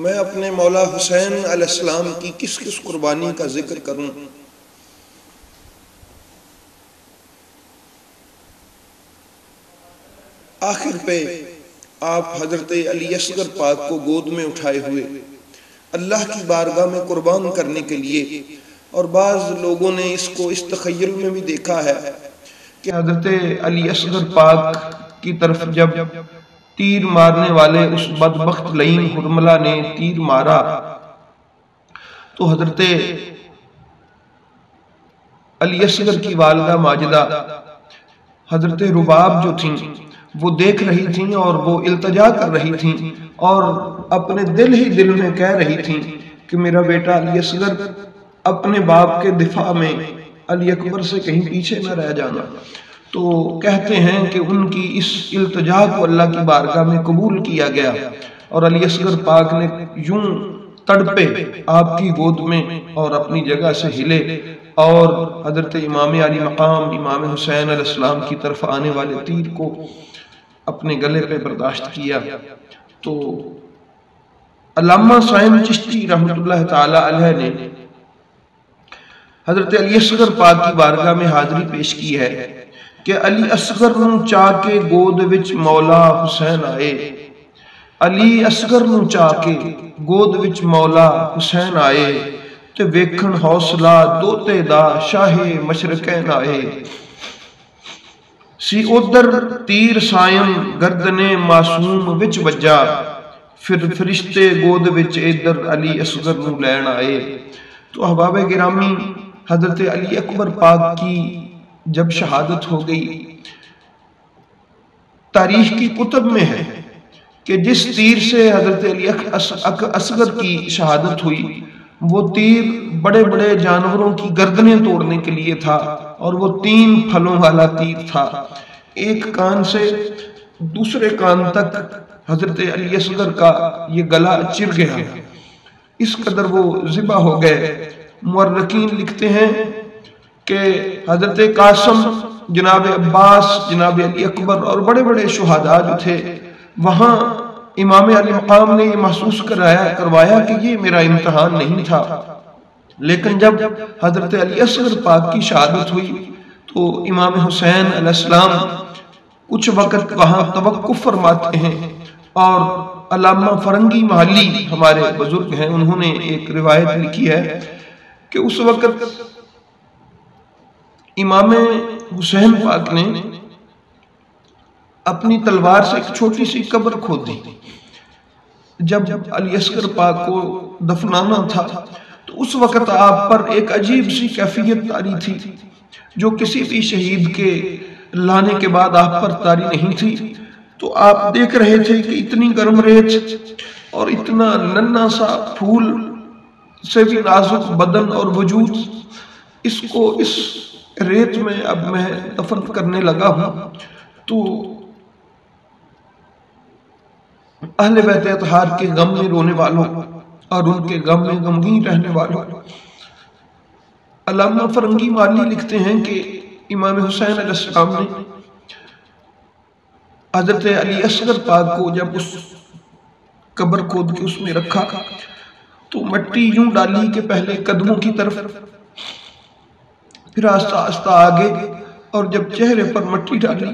میں اپنے مولا حسین علیہ السلام کی کس کس قربانی کا ذکر کروں؟ آخر پہ آپ حضرت علی اصغر پاک کو گود میں اٹھائے ہوئے اللہ کی بارگاہ میں قربان کرنے کے لیے، اور بعض لوگوں نے اس کو اس تخیل میں بھی دیکھا ہے کہ حضرت علی اصغر پاک کی طرف جب تیر مارنے والے اس بدبخت لعین حرملہ نے تیر مارا تو حضرت علی اصغر کی والدہ ماجدہ حضرت رباب جو تھیں وہ دیکھ رہی تھیں اور وہ التجا کر رہی تھیں اور اپنے دل ہی دل میں کہہ رہی تھیں کہ میرا بیٹا علی اصغر اپنے باپ کے دفاع میں علی اکبر سے کہیں پیچھے نہ رہ جانا۔ تو کہتے ہیں کہ ان کی اس التجا کو اللہ کی بارگاہ میں قبول کیا گیا اور علی اصغر پاک نے یوں تڑپے آپ کی گود میں اور اپنی جگہ سے ہلے اور حضرت امام علی مقام امام حسین علیہ السلام کی طرف آنے والے تیر کو اپنے گلے پہ برداشت کیا۔ تو علامہ صائم چشتی رحمۃ اللہ تعالی علیہ نے حضرت علی اصغر پاک کی بارگاہ میں حاضری پیش کی ہے کہ علی اصغر نو چا کے گود وچ مولا حسین آئے، علی اصغر نو چا کے گود وچ مولا حسین آئے تے ویکھن حوصلہ دوتے دا شاہ مشرقین آئے، سی ادھر تیر سائم گردنے معصوم وچ وجا، پھر فرشتے گود وچ ادھر علی اصغر نو لین آئے۔ تو احباب گرامی، حضرت علی اکبر پاک کی جب شہادت ہو گئی، تاریخ کی کتب میں ہے کہ جس تیر سے حضرت علی اصغر کی شہادت ہوئی وہ تیر بڑے بڑے جانوروں کی گردنیں توڑنے کے لیے تھا، اور وہ 3 پھلوں والا تیر تھا، ایک کان سے دوسرے کان تک حضرت علی اصغر کا یہ گلا چر گیا، اس قدر وہ ذبح ہو گئے۔ مورخین لکھتے ہیں کہ حضرت قاسم، جناب عباس، جناب علی اکبر اور بڑے بڑے شہداء جو تھے وہاں امام علی مقام نے یہ محسوس کروایا کہ یہ میرا امتحان نہیں تھا، لیکن جب حضرت علی اصغر پاک کی شہادت ہوئی تو امام حسین علیہ السلام کچھ وقت وہاں توقف فرماتے ہیں، اور علامہ فرنگی محلی ہمارے بزرگ ہیں، انہوں نے ایک روایت لکھی ہے کہ اس وقت امام حسین پاک نے اپنی تلوار سے ایک چھوٹی سی قبر کھودی۔ جب علی اصغر پاک کو دفنانا تھا تو اس وقت آپ پر ایک عجیب سی کیفیت طاری تھی جو کسی بھی شہید کے لانے کے بعد آپ پر طاری نہیں تھی۔ تو آپ دیکھ رہے تھے کہ اتنی گرم ریت اور اتنا ننھا سا پھول سے بھی نازک بدن اور وجود، اس کو اس ریت میں اب میں دفن کرنے لگا ہوں۔ تو اہل بیت اطہار کے غم میں رونے والوں اور ان کے غم میں غمگین رہنے والوں، علامہ فرنگی محلی لکھتے ہیں کہ امام حسین علیہ السلام نے حضرت علی اصغر پاک کو جب اس قبر کھود کے اس میں رکھا تو مٹی یوں ڈالی کہ پہلے قدموں کی طرف، پھر آہستہ آہستہ آگے، اور جب چہرے پر مٹی ڈالی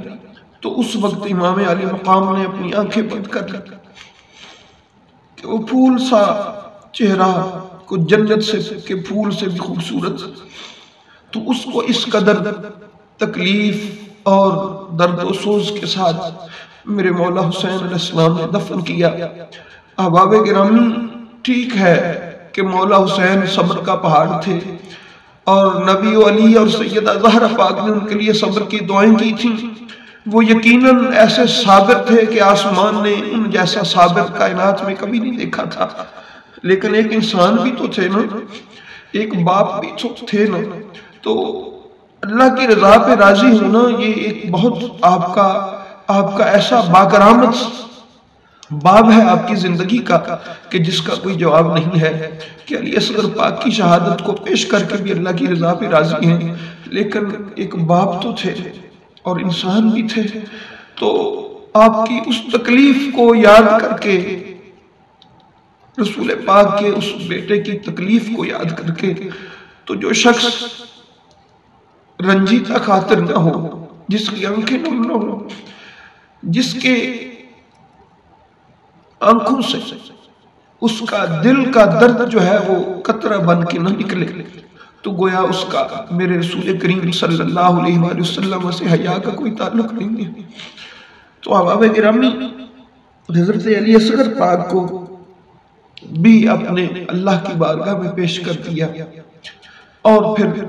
تو اس وقت امام علی مقام نے اپنی آنکھیں بند کر لی کہ وہ پھول سا چہرہ کو جنت سے کے پھول سے بھی خوبصورت، تو اس کو اس قدر تکلیف اور درد و سوز کے ساتھ میرے مولا حسین علیہ السلام نے دفن کیا۔ احباب گرامی، ٹھیک ہے کہ مولا حسین صبر کا پہاڑ تھے اور نبی علی اور سیدہ زہرا پاک نے ان کے لیے صبر کی دعائیں کی تھیں، وہ یقیناً ایسے صابر تھے کہ آسمان نے ان جیسا صابر کائنات میں کبھی نہیں دیکھا تھا، لیکن ایک انسان بھی تو تھے نا، ایک باپ بھی تو تھے نا۔ تو اللہ کی رضا پہ راضی ہونا یہ ایک بہت آپ کا ایسا باکرامت باب ہے آپ کی زندگی کا کہ جس کا کوئی جواب نہیں ہے، کہ علی اصغر پاک کی شہادت کو پیش کر کے بھی اللہ کی رضا پہ راضی ہیں، لیکن ایک باپ تو تھے اور انسان بھی تھے۔ تو آپ کی اس تکلیف کو یاد کر کے رسول پاک کے اس بیٹے کی تکلیف کو یاد کر کے تو جو شخص رنجیدہ خاطر نہ ہو، جس کی آنکھیں نم نہ ہو، جس کے آنکھوں سے اس کا دل کا درد جو ہے وہ قطرہ بن کے نہ نکلے، تو گویا اس کا میرے رسول کریم صلی اللہ علیہ وآلہ وسلم سے حیا کا کوئی تعلق نہیں ہے۔ تو احباب گرامی، حضرت علی اصغر پاک کو بھی اپنے اللہ کی بارگاہ میں پیش کر دیا، اور پھر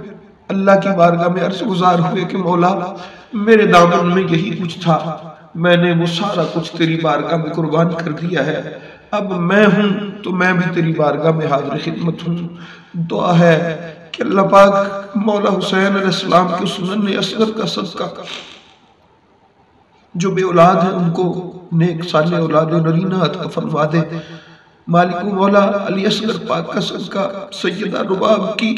اللہ کی بارگاہ میں عرض گزار ہوئے کہ مولا میرے دامن میں یہی کچھ تھا، میں نے وہ سارا کچھ تیری بارگاہ میں قربان کر دیا ہے، اب میں ہوں تو میں بھی تیری بارگاہ میں حاضر خدمت ہوں۔ دعا ہے کہ اللہ پاک مولا حسین علیہ السلام کے سنن اصغر کا صدقہ جو بے اولاد ہیں ان کو نیک صالح اولاد نرینہ عطا فرما دے۔ مالک مولا علی اصغر پاک کا صدقہ، سیدہ رباب کی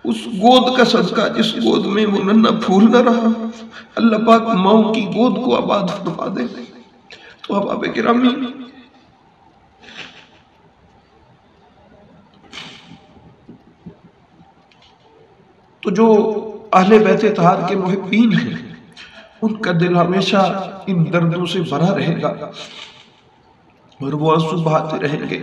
اس گود کا صدقہ جس گود میں وہ ننھا پھول نہ رہا، اللہ پاک ماؤں کی گود کو آباد فرما دے۔ تو احباب گرامی، تو جو اہل بیت اطہار کے محبین ہیں ان کا دل ہمیشہ ان دردوں سے بھرا رہے گا، اور وہ آنسو بہاتے رہیں گے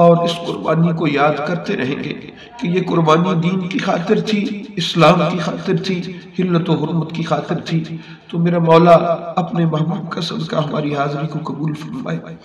اور اس قربانی کو یاد کرتے رہیں گے کہ یہ قربانی دین کی خاطر تھی، اسلام کی خاطر تھی، حلت و حرمت کی خاطر تھی۔ تو میرا مولا اپنے محبوب کا صدقہ ہماری حاضری کو قبول فرمائے۔